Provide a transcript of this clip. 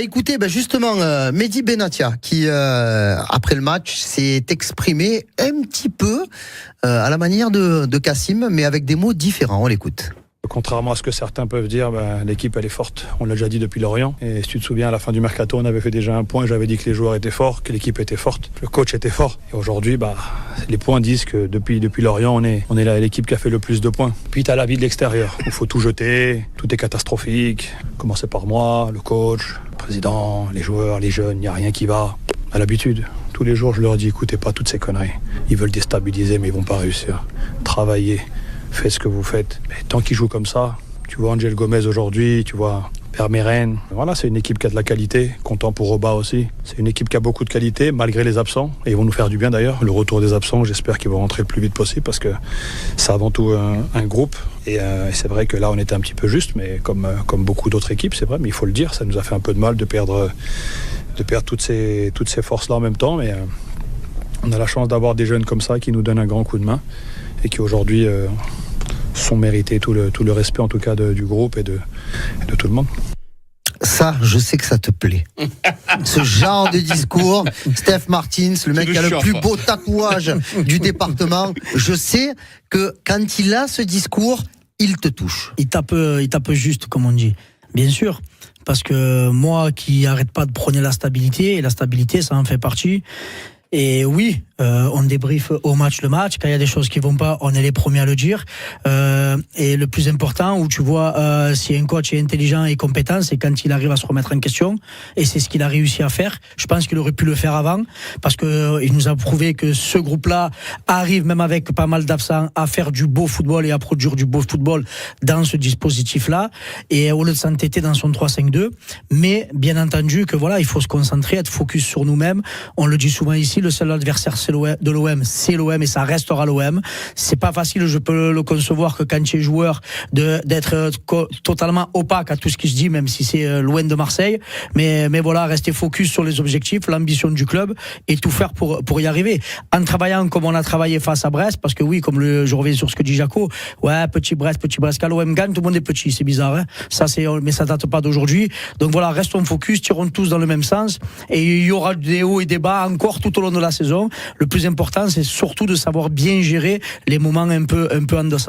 Écoutez, justement, Mehdi Benatia, qui, après le match, s'est exprimé un petit peu à la manière de Kassim, mais avec des mots différents. On l'écoute. Contrairement à ce que certains peuvent dire, l'équipe elle est forte. On l'a déjà dit depuis Lorient. Et si tu te souviens, à la fin du mercato, on avait fait déjà un point. J'avais dit que les joueurs étaient forts, que l'équipe était forte, le coach était fort. Et aujourd'hui, les points disent que depuis Lorient, on est l'équipe qui a fait le plus de points. Puis tu as la vie de l'extérieur, où il faut tout jeter, tout est catastrophique. Commencer par moi, le coach, le président, les joueurs, les jeunes, il n'y a rien qui va. À l'habitude, tous les jours, je leur dis, écoutez pas toutes ces conneries. Ils veulent déstabiliser, mais ils vont pas réussir. Travaillez. Faites ce que vous faites. Mais tant qu'ils jouent comme ça, tu vois Angel Gomez aujourd'hui, tu vois Vermeeren. Voilà, c'est une équipe qui a de la qualité. Content pour Oba aussi. C'est une équipe qui a beaucoup de qualité, malgré les absents. Et ils vont nous faire du bien d'ailleurs. Le retour des absents, j'espère qu'ils vont rentrer le plus vite possible parce que c'est avant tout un groupe. Et c'est vrai que là, on était un petit peu juste, mais comme beaucoup d'autres équipes, c'est vrai. Mais il faut le dire, ça nous a fait un peu de mal de perdre toutes ces forces-là en même temps. Mais on a la chance d'avoir des jeunes comme ça qui nous donnent un grand coup de main et qui aujourd'hui sont mérités tout le respect en tout cas du groupe et de tout le monde. Ça, je sais que ça te plaît. Ce genre de discours, Steph Martins, le mec qui a le plus beau tatouage du département, je sais que quand il a ce discours, il te touche. Il tape juste, comme on dit. Bien sûr, parce que moi qui arrête pas de prôner la stabilité, et la stabilité, ça en fait partie. Et oui, on débriefe au match le match. Quand il y a des choses qui vont pas, on est les premiers à le dire. Et le plus important, où tu vois si un coach est intelligent et compétent, c'est quand il arrive à se remettre en question. Et c'est ce qu'il a réussi à faire. Je pense qu'il aurait pu le faire avant, parce que il nous a prouvé que ce groupe-là arrive, même avec pas mal d'absents, à faire du beau football et à produire du beau football dans ce dispositif-là. Et au lieu de s'entêter dans son 3-5-2, mais bien entendu que voilà, il faut se concentrer, être focus sur nous-mêmes. On le dit souvent ici. Le seul adversaire de l'OM, c'est l'OM et ça restera l'OM. C'est pas facile, je peux le concevoir que quand tu es joueur d'être totalement opaque à tout ce qui se dit, même si c'est loin de Marseille. Mais voilà, rester focus sur les objectifs, l'ambition du club et tout faire pour y arriver. En travaillant comme on a travaillé face à Brest, parce que oui, comme je reviens sur ce que dit Jaco, ouais, petit Brest, quand l'OM gagne, tout le monde est petit, c'est bizarre, hein. Mais ça date pas d'aujourd'hui. Donc voilà, restons focus, tirons tous dans le même sens et il y aura des hauts et des bas encore tout au long de la saison. Le plus important, c'est surtout de savoir bien gérer les moments un peu en deçà.